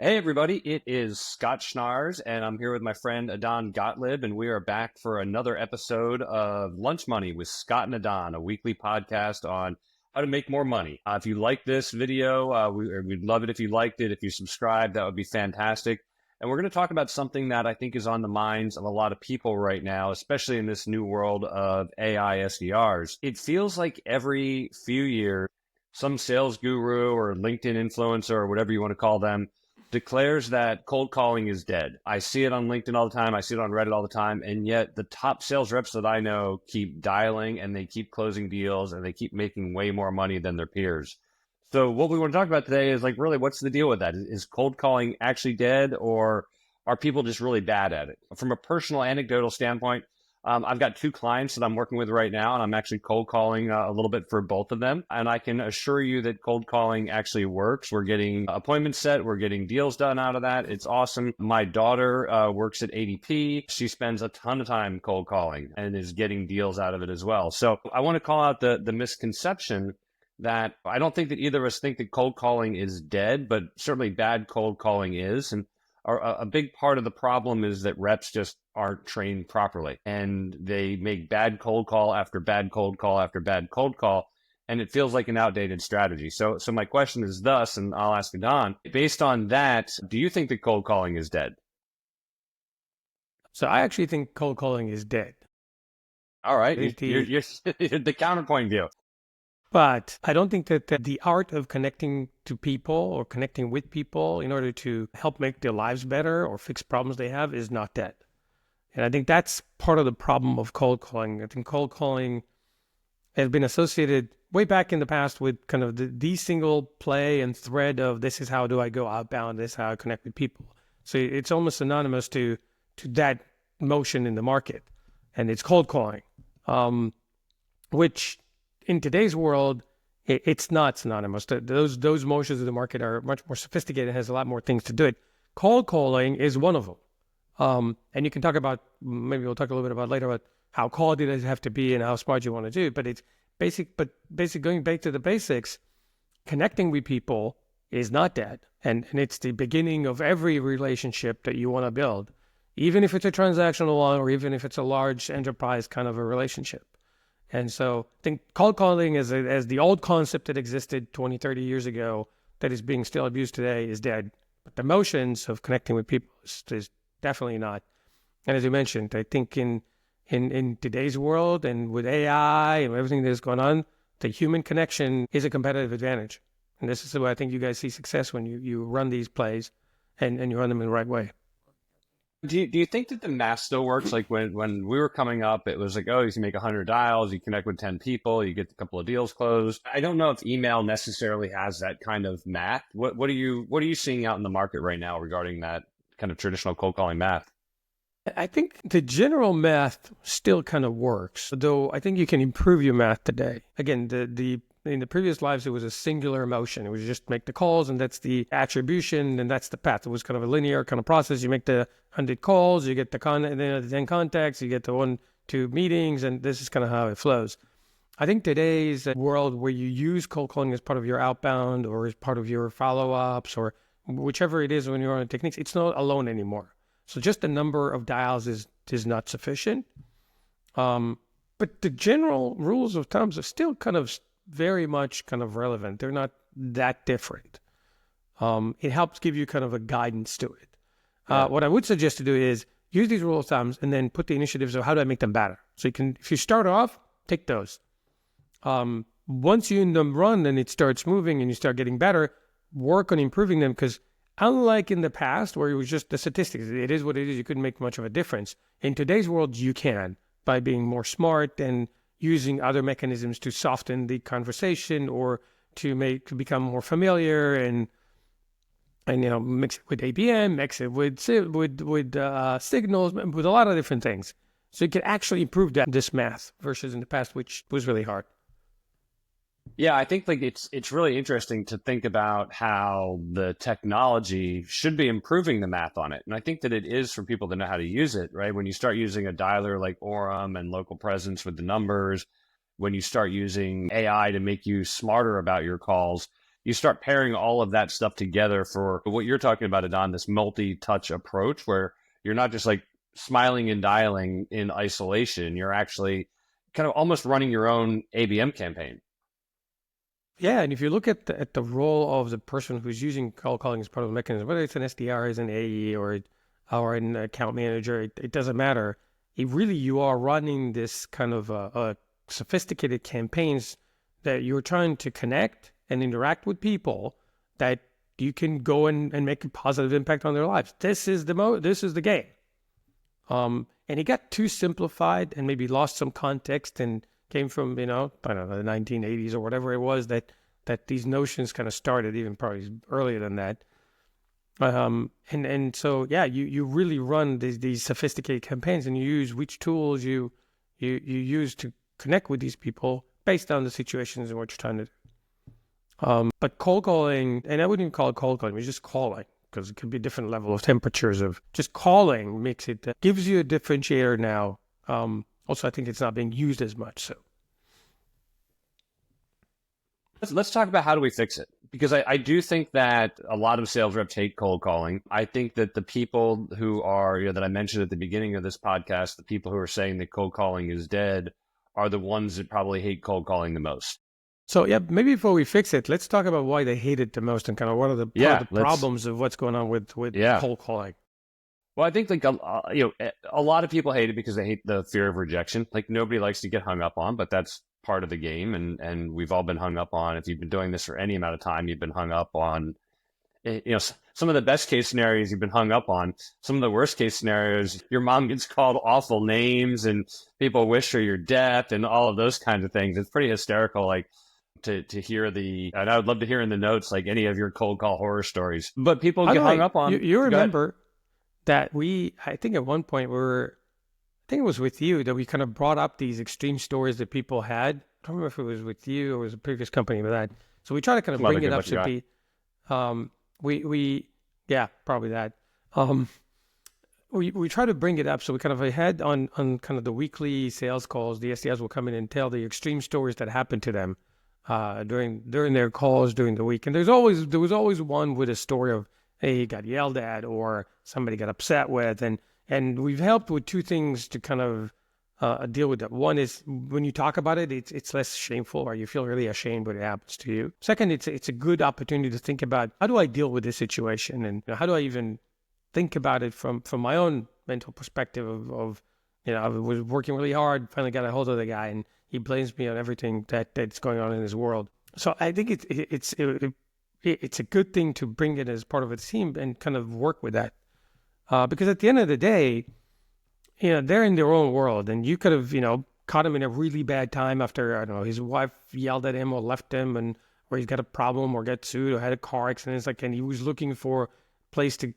Hey everybody, it is Scott Schnaars, and I'm here with my friend Edan Gottlib, and we are back for another episode of Lunch Money with Scott and Edan, a weekly podcast on how to make more money. If you like this video, we'd love it if you liked it. If you subscribe, that would be fantastic. And we're going to talk about something that I think is on the minds of a lot of people right now, especially in this new world of AI SDRs. It feels like every few years, some sales guru or LinkedIn influencer or whatever you want to call them declares that cold calling is dead. I see it on LinkedIn all the time. I see it on Reddit all the time. And yet the top sales reps that I know keep dialing and they keep closing deals and they keep making way more money than their peers. So what we want to talk about today is like, really, what's the deal with that? Is cold calling actually dead, or are people just really bad at it? From a personal anecdotal standpoint, I've got two clients that I'm working with right now, and I'm actually cold calling a little bit for both of them. And I can assure you that cold calling actually works. We're getting appointments set. We're getting deals done out of that. It's awesome. My daughter works at ADP. She spends a ton of time cold calling and is getting deals out of it as well. So I want to call out the misconception that I don't think that either of us think that cold calling is dead, but certainly bad cold calling is. And a big part of the problem is that reps just aren't trained properly, and they make bad cold call after bad cold call after bad cold call, and it feels like an outdated strategy. So my question is thus, and I'll ask Don, based on that, do you think that cold calling is dead? So I actually think cold calling is dead. All right, you're the counterpoint view. But I don't think that the art of connecting to people or connecting with people in order to help make their lives better or fix problems they have is not dead. And I think that's part of the problem of cold calling. I think cold calling has been associated way back in the past with kind of the single play and thread of this is how do I go outbound, this is how I connect with people. So it's almost synonymous to that motion in the market. And it's cold calling, which in today's world, it's not synonymous. Those motions of the market are much more sophisticated and has a lot more things to do it. Cold calling is one of them. And you can talk about, maybe we'll talk a little bit about later about how quality does it have to be and how smart you want to do. But it's basic going back to the basics, connecting with people is not dead. And it's the beginning of every relationship that you want to build, even if it's a transactional one or even if it's a large enterprise kind of a relationship. And so I think cold calling as the old concept that existed 20, 30 years ago that is being still abused today is dead. But the motions of connecting with people is definitely not. And as you mentioned, I think in today's world and with AI and everything that's going on, the human connection is a competitive advantage. And this is where I think you guys see success when you run these plays and you run them in the right way. Do you think that the math still works? Like when we were coming up, it was like, oh, you can make 100 dials, you connect with 10 people, you get a couple of deals closed. I don't know if email necessarily has that kind of math. What are you seeing out in the market right now regarding that kind of traditional cold calling math? I think the general math still kind of works, though I think you can improve your math today. Again, in the previous lives, it was a singular motion. It was just make the calls, and that's the attribution, and that's the path. It was kind of a linear kind of process. You make the 100 calls, you get the 10 contacts, you get the 1-2 meetings, and this is kind of how it flows. I think today's world where you use cold calling as part of your outbound or as part of your follow-ups or whichever it is when you're on techniques, it's not alone anymore. So just the number of dials is not sufficient. But the general rules of thumbs are still kind of very much kind of relevant. They're not that different. It helps give you kind of a guidance to it. What I would suggest to do is use these rule of thumbs and then put the initiatives of how do I make them better. So you can, if you start off, take those. Once you in them run and it starts moving and you start getting better, work on improving them, because unlike in the past where it was just the statistics, it is what it is, you couldn't make much of a difference. In today's world, you can, by being more smart and using other mechanisms to soften the conversation or to become more familiar and mix it with ABM, mix it with signals, with a lot of different things. So you can actually improve this math versus in the past, which was really hard. Yeah, I think like it's really interesting to think about how the technology should be improving the math on it. And I think that it is for people to know how to use it, right? When you start using a dialer like Orem and local presence with the numbers, when you start using AI to make you smarter about your calls, you start pairing all of that stuff together for what you're talking about, Adon, this multi-touch approach where you're not just like smiling and dialing in isolation. You're actually kind of almost running your own ABM campaign. Yeah, and if you look at the role of the person who's using cold calling as part of the mechanism, whether it's an SDR, as an AE, or an account manager, it doesn't matter. You are running this kind of sophisticated campaigns that you're trying to connect and interact with people that you can go and make a positive impact on their lives. This is the game. And it got too simplified and maybe lost some context and came from, I don't know, the 1980s or whatever it was that these notions kind of started, even probably earlier than that. And so, yeah, you really run these sophisticated campaigns, and you use which tools you use to connect with these people based on the situations and what you're trying to do. But cold calling, and I wouldn't even call it cold calling, it's just calling, because it could be a different level of temperatures of just calling gives you a differentiator now. Also, I think it's not being used as much. So let's talk about how do we fix it? Because I do think that a lot of sales reps hate cold calling. I think that the people who are, that I mentioned at the beginning of this podcast, the people who are saying that cold calling is dead are the ones that probably hate cold calling the most. So, yeah, maybe before we fix it, let's talk about why they hate it the most and kind of what are the problems of what's going on with cold calling. Well, I think a lot of people hate it because they hate the fear of rejection. Like nobody likes to get hung up on, but that's part of the game. And we've all been hung up on. If you've been doing this for any amount of time, you've been hung up on, some of the best case scenarios you've been hung up on. Some of the worst case scenarios, your mom gets called awful names and people wish her your death and all of those kinds of things. It's pretty hysterical. Like, to hear and I would love to hear in the notes, like any of your cold call horror stories, but people get hung up on. You remember that I think at one point I think it was with you that we kind of brought up these extreme stories that people had. I don't remember if it was with you or it was a previous company with that. So we try to kind of bring it up to be, probably that. We try to bring it up. So we kind of had on kind of the weekly sales calls, the SDRs will come in and tell the extreme stories that happened to them during their calls during the week. And there was always one with a story of, hey, he got yelled at or somebody got upset with. And we've helped with two things to kind of deal with that. One is when you talk about it, it's less shameful, or you feel really ashamed when it happens to you. Second, it's a good opportunity to think about, how do I deal with this situation? And how do I even think about it from my own mental perspective of I was working really hard, finally got a hold of the guy, and he blames me on everything that's going on in his world. So I think it's a good thing to bring it as part of a team and kind of work with that. Because at the end of the day, they're in their own world, and you could have, caught him in a really bad time after, I don't know, his wife yelled at him or left him, or he's got a problem or got sued or had a car accident. And he was looking for a place to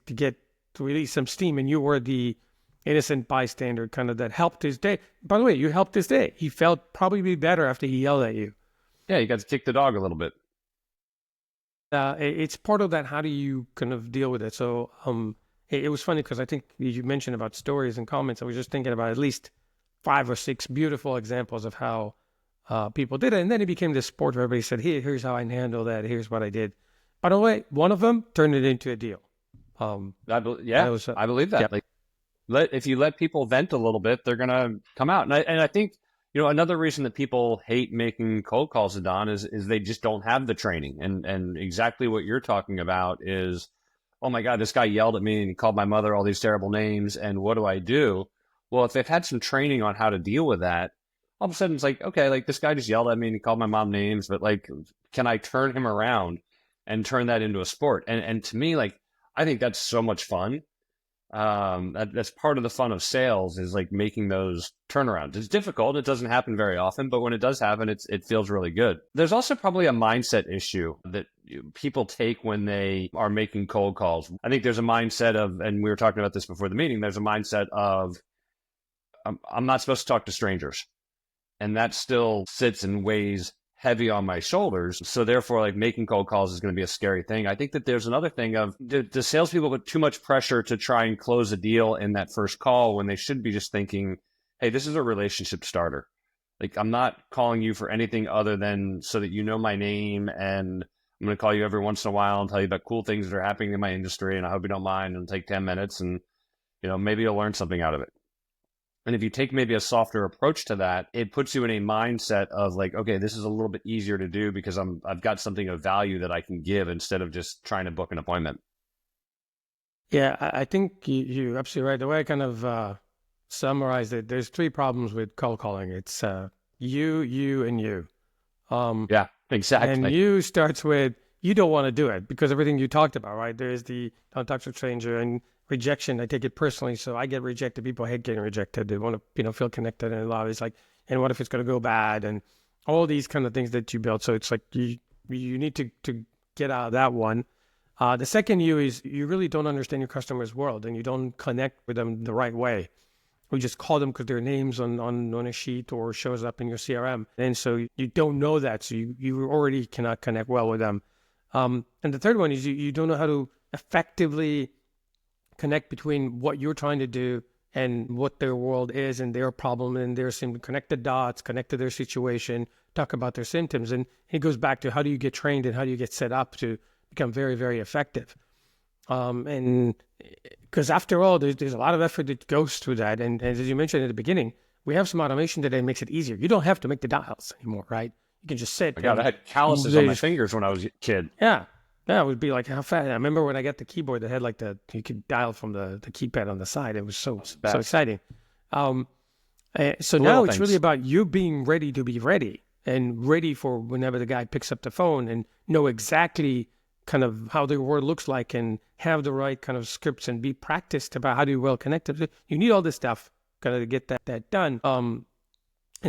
release some steam, and you were the innocent bystander kind of that helped his day. By the way, you helped his day. He felt probably better after he yelled at you. Yeah, you got to kick the dog a little bit. It's part of that. How do you kind of deal with it? So it was funny because I think you mentioned about stories and comments. I was just thinking about at least 5 or 6 beautiful examples of how people did it. And then it became this sport where everybody said, here's how I handle that. Here's what I did. By the way, one of them turned it into a deal. I believe that. Yeah. If you let people vent a little bit, they're going to come out. And I think, another reason that people hate making cold calls, Adon, is they just don't have the training. And exactly what you're talking about is, oh my God, this guy yelled at me and he called my mother all these terrible names. And what do I do? Well, if they've had some training on how to deal with that, all of a sudden it's like, okay, like this guy just yelled at me and he called my mom names, but like, can I turn him around and turn that into a sport? And to me, like, I think that's so much fun. That's part of the fun of sales, is like making those turnarounds. It's difficult. It doesn't happen very often, but when it does happen, it feels really good. There's also probably a mindset issue that people take when they are making cold calls. I think there's a mindset of, and we were talking about this before the meeting, there's a mindset of, I'm not supposed to talk to strangers. And that still sits and weighs heavy on my shoulders. So therefore, like, making cold calls is going to be a scary thing. I think that there's another thing of, do salespeople put too much pressure to try and close a deal in that first call when they should be just thinking, hey, this is a relationship starter. Like, I'm not calling you for anything other than so that you know my name and I'm going to call you every once in a while and tell you about cool things that are happening in my industry. And I hope you don't mind. It'll take 10 minutes and, maybe you'll learn something out of it. And if you take maybe a softer approach to that, it puts you in a mindset of like, okay, this is a little bit easier to do because I've got something of value that I can give instead of just trying to book an appointment. Yeah, I think you're absolutely right. The way I kind of summarize it, there's three problems with cold calling. It's you, and you. Yeah, And exactly. you starts with you don't want to do it because everything you talked about, right? There's the don't talk to a stranger and rejection. I take it personally, so I get rejected. People hate getting rejected. They want to, feel connected, and a lot of it's like, and what if it's going to go bad, and all these kind of things that you build. So it's like you need to get out of that one. The second you is you really don't understand your customer's world, and you don't connect with them the right way. We just call them because their name's on a sheet or shows up in your CRM. And so you don't know that. So you already cannot connect well with them. And the third one is you don't know how to effectively connect between what you're trying to do and what their world is and their problem and their symptom. Connect the dots, connect to their situation, talk about their symptoms. And it goes back to how do you get trained and how do you get set up to become very, very effective. And because after all, there's a lot of effort that goes through that. And as you mentioned at the beginning, we have some automation today that makes it easier. You don't have to make the dials anymore, right? You can just sit. My God, I had calluses on my fingers when I was a kid. Yeah. Yeah, it would be like how fast. I remember when I got the keyboard that had like you could dial from the keypad on the side. It was so exciting. So now it's really about you being ready to be ready and ready for whenever the guy picks up the phone and know exactly kind of how the world looks like and have the right kind of scripts and be practiced about how to be well connected. You need all this stuff kind of to get that done. And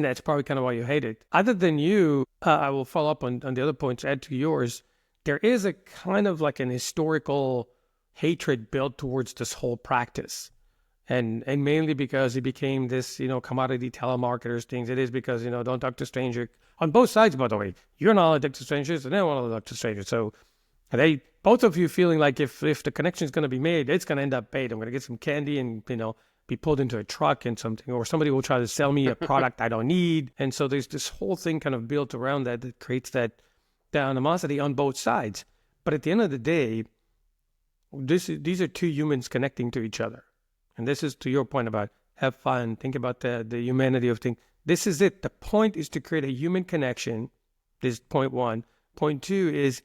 that's probably kind of why you hate it. Other than you, I will follow up on the other points, add to yours. There is a kind of like an historical hatred built towards this whole practice. And mainly because it became this, commodity telemarketers things. It is because, don't talk to strangers. On both sides, by the way. You're not allowed to talk to strangers, and they don't want to talk to strangers. So they, both of you feeling like if the connection is going to be made, it's going to end up paid. I'm going to get some candy and, be pulled into a truck and something, or somebody will try to sell me a product I don't need. And so there's this whole thing kind of built around that creates that animosity on both sides. But at the end of the day, these are two humans connecting to each other. And this is to your point about have fun, think about the humanity of things. This is it. The point is to create a human connection. This is point one. Point two is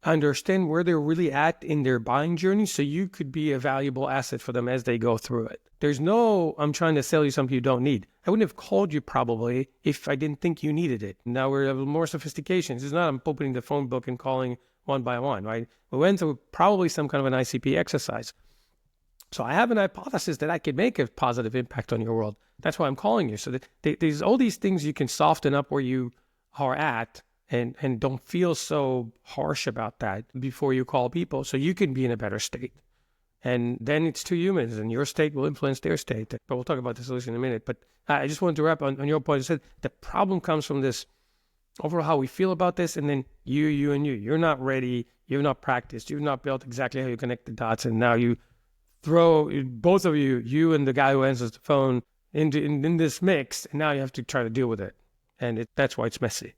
understand where they're really at in their buying journey so you could be a valuable asset for them as they go through it. There's no, I'm trying to sell you something you don't need. I wouldn't have called you probably if I didn't think you needed it. Now we're a little more sophistication. It's not I'm opening the phone book and calling one by one, right? We went through probably some kind of an ICP exercise. So I have an hypothesis that I could make a positive impact on your world. That's why I'm calling you. So there's all these things you can soften up where you are at and don't feel so harsh about that before you call people so you can be in a better state. And then it's two humans and your state will influence their state. But we'll talk about the solution in a minute. But I just wanted to wrap on your point. I said the problem comes from this overall how we feel about this, and then you and you. You're not ready. You've not practiced. You've not built exactly how you connect the dots. And now you throw both of you and the guy who answers the phone in this mix, and now you have to try to deal with it. And that's why it's messy.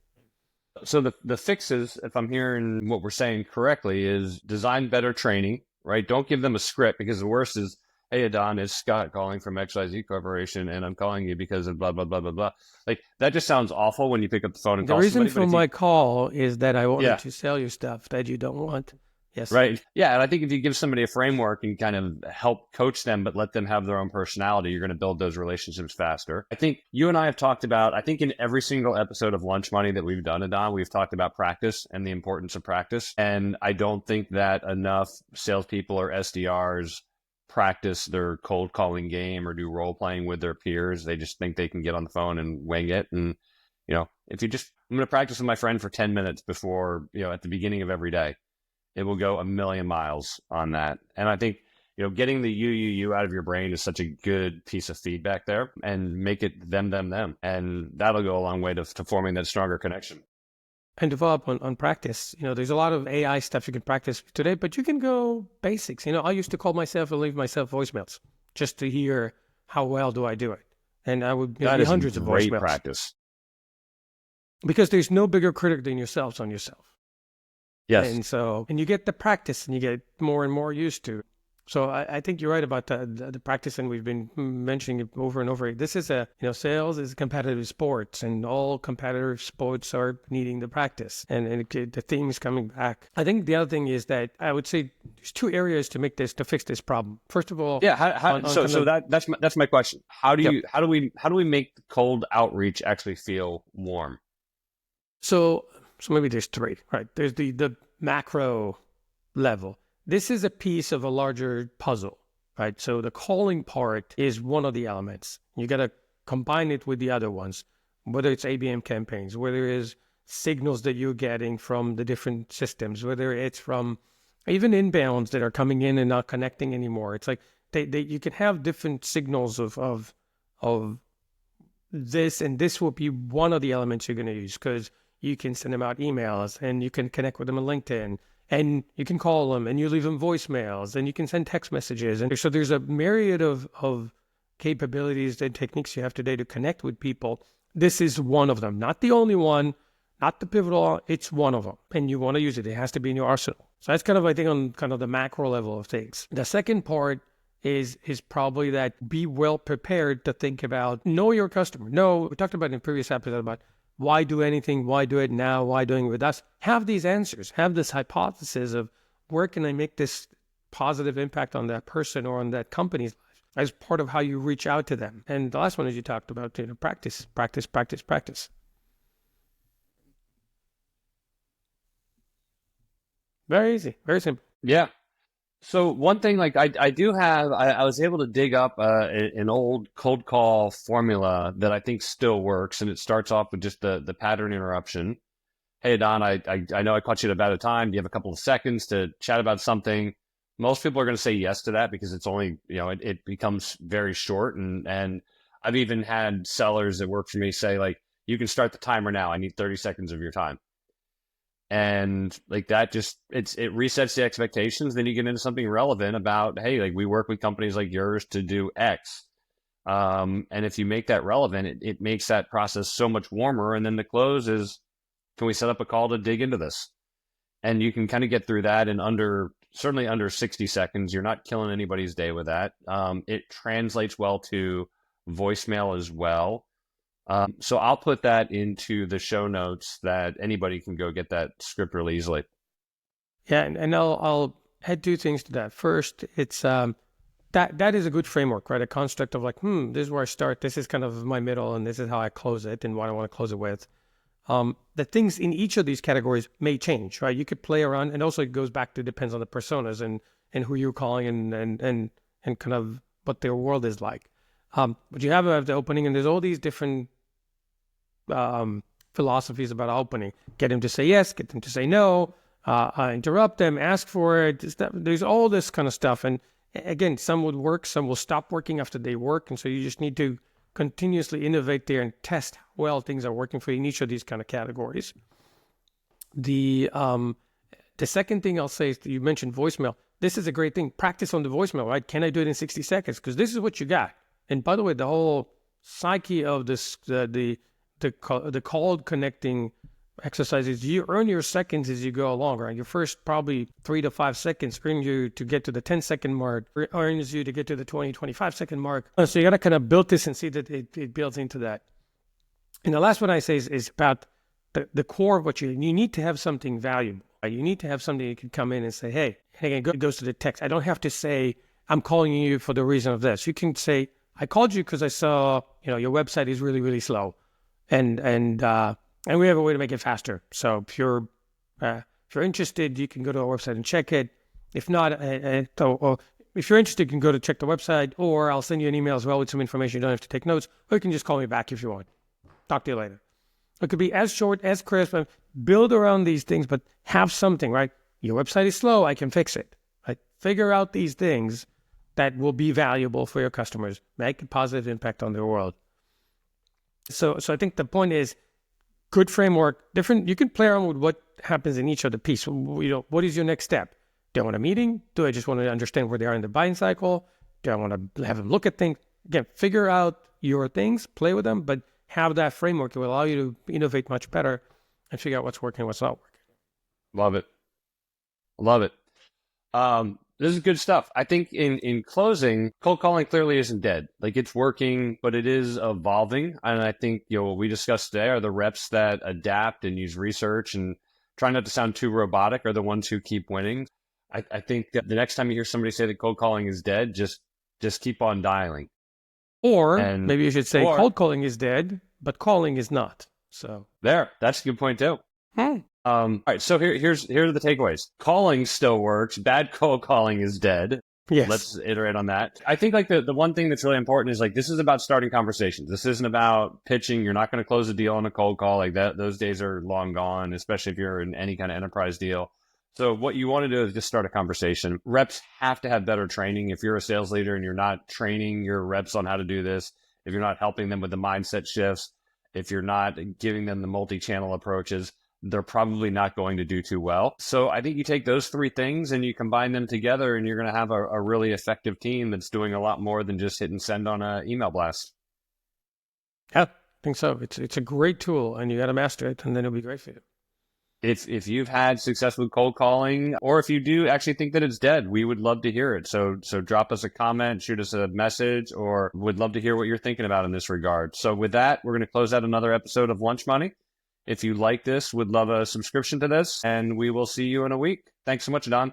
So the fixes, if I'm hearing what we're saying correctly, is design better training, right? Don't give them a script because the worst is, hey, Edan, it's Scott calling from XYZ Corporation, and I'm calling you because of blah, blah, blah, blah, blah. Like, that just sounds awful when you pick up the phone and call somebody. The reason for my call is that I wanted to sell you stuff that you don't want. Yes. Right. Yeah. And I think if you give somebody a framework and kind of help coach them, but let them have their own personality, you're going to build those relationships faster. I think you and I have talked about, I think in every single episode of Lunch Money that we've done, Edan, we've talked about practice and the importance of practice. And I don't think that enough salespeople or SDRs practice their cold calling game or do role playing with their peers. They just think they can get on the phone and wing it. And, if you just, I'm going to practice with my friend for 10 minutes before, at the beginning of every day. It will go a million miles on that. And I think, getting the you out of your brain is such a good piece of feedback there, and make it them. And that'll go a long way to forming that stronger connection. And to follow up on practice, there's a lot of AI stuff you can practice today, but you can go basics. I used to call myself and leave myself voicemails just to hear how well do I do it. And I would that is hundreds of voicemails. Great practice. Because there's no bigger critic than yourselves on yourself. Yes. And you get the practice and you get more and more used to. So I think you're right about the practice, and we've been mentioning it over and over. This is sales is competitive sports, and all competitive sports are needing the practice, and the theme's coming back. I think the other thing is that I would say there's two areas to fix this problem. First of all, Yeah. That's my question. Yep. How do we make cold outreach actually feel warm? So maybe there's three, right? There's the macro level. This is a piece of a larger puzzle, right? So the calling part is one of the elements. You got to combine it with the other ones, whether it's ABM campaigns, whether it's signals that you're getting from the different systems, whether it's from even inbounds that are coming in and not connecting anymore. It's like you can have different signals of this, and this will be one of the elements you're going to use, because you can send them out emails and you can connect with them on LinkedIn, and you can call them and you leave them voicemails and you can send text messages. And so there's a myriad of capabilities and techniques you have today to connect with people. This is one of them, not the only one, not the pivotal, it's one of them. And you want to use it. It has to be in your arsenal. So that's kind of, I think, on kind of the macro level of things. The second part is probably that be well prepared to think about, know your customer. No, we talked about in previous episode about why do anything, why do it now, why doing it with us. Have these answers, have this hypothesis of where can I make this positive impact on that person or on that company's life as part of how you reach out to them. And the last one is you talked about, practice. Very easy, very simple. Yeah. So one thing, like I do have, I was able to dig up an old cold call formula that I think still works, and it starts off with just the pattern interruption. Hey, Don, I know I caught you at a bad time. Do you have a couple of seconds to chat about something? Most people are going to say yes to that because it's only, it becomes very short. And I've even had sellers that work for me say, like, you can start the timer now. I need 30 seconds of your time. And like that it resets the expectations. Then you get into something relevant about, hey, like we work with companies like yours to do X. And if you make that relevant, it makes that process so much warmer. And then the close is, can we set up a call to dig into this? And you can kind of get through that in certainly under 60 seconds. You're not killing anybody's day with that. It translates well to voicemail as well. So I'll put that into the show notes that anybody can go get that script really easily. Yeah, and I'll add two things to that. First, it's that is a good framework, right? A construct of like, this is where I start, this is kind of my middle, and this is how I close it and what I want to close it with. The things in each of these categories may change, right? You could play around, and also it goes back to depends on the personas and who you're calling and kind of what their world is like. But you have the opening, and there's all these different philosophies about opening. Get them to say yes, get them to say no, interrupt them, ask for it. There's all this kind of stuff. And again, some would work, some will stop working after they work. And so you just need to continuously innovate there and test how well things are working for you in each of these kind of categories. The second thing I'll say is that you mentioned voicemail. This is a great thing. Practice on the voicemail, right? Can I do it in 60 seconds? Because this is what you got. And by the way, the whole psyche of this, the cold connecting exercises, you earn your seconds as you go along, right? Your first probably 3 to 5 seconds earn you to get to the 10-second mark, earns you to get to the 20, 25-second mark. So you got to kind of build this and see that it builds into that. And the last one I say is about the core of what you need to have something valuable. Right? You need to have something you can come in and say, hey, and again, it goes to the text. I don't have to say, I'm calling you for the reason of this. You can say, I called you because I saw, your website is really, really slow. And we have a way to make it faster. So if you're interested, you can go to our website and check it. If not, or if you're interested, you can go to check the website, or I'll send you an email as well with some information. You don't have to take notes, or you can just call me back if you want. Talk to you later. It could be as short, as crisp. Build around these things, but have something, right? Your website is slow. I can fix it. Right? Figure out these things that will be valuable for your customers. Make a positive impact on their world. So I think the point is, good framework, different. You can play around with what happens in each of the piece. What is your next step? Do I want a meeting? Do I just want to understand where they are in the buying cycle? Do I want to have them look at things? Again, figure out your things, play with them, but have that framework. It will allow you to innovate much better and figure out what's working and what's not working. Love it. Love it. This is good stuff. I think in closing, cold calling clearly isn't dead. Like it's working, but it is evolving. And I think, what we discussed today are the reps that adapt and use research and try not to sound too robotic are the ones who keep winning. I think that the next time you hear somebody say that cold calling is dead, just keep on dialing. Or And maybe you should say or cold calling is dead, but calling is not. So that's a good point too. Hmm. All right, so here's the takeaways. Calling still works. Bad cold calling is dead. Yes. Let's iterate on that. I think like the one thing that's really important is like this is about starting conversations. This isn't about pitching. You're not going to close a deal on a cold call like that. Those days are long gone, especially if you're in any kind of enterprise deal. So what you want to do is just start a conversation. Reps have to have better training. If you're a sales leader and you're not training your reps on how to do this, if you're not helping them with the mindset shifts, if you're not giving them the multi-channel approaches, they're probably not going to do too well. So I think you take those three things and you combine them together and you're going to have a really effective team that's doing a lot more than just hit and send on an email blast. Yeah, I think so. It's a great tool and you got to master it and then it'll be great for you. If you've had success with cold calling, or if you do actually think that it's dead, we would love to hear it. So drop us a comment, shoot us a message, or would love to hear what you're thinking about in this regard. So with that, we're going to close out another episode of Lunch Money. If you like this, would love a subscription to this, and we will see you in a week. Thanks so much, Don.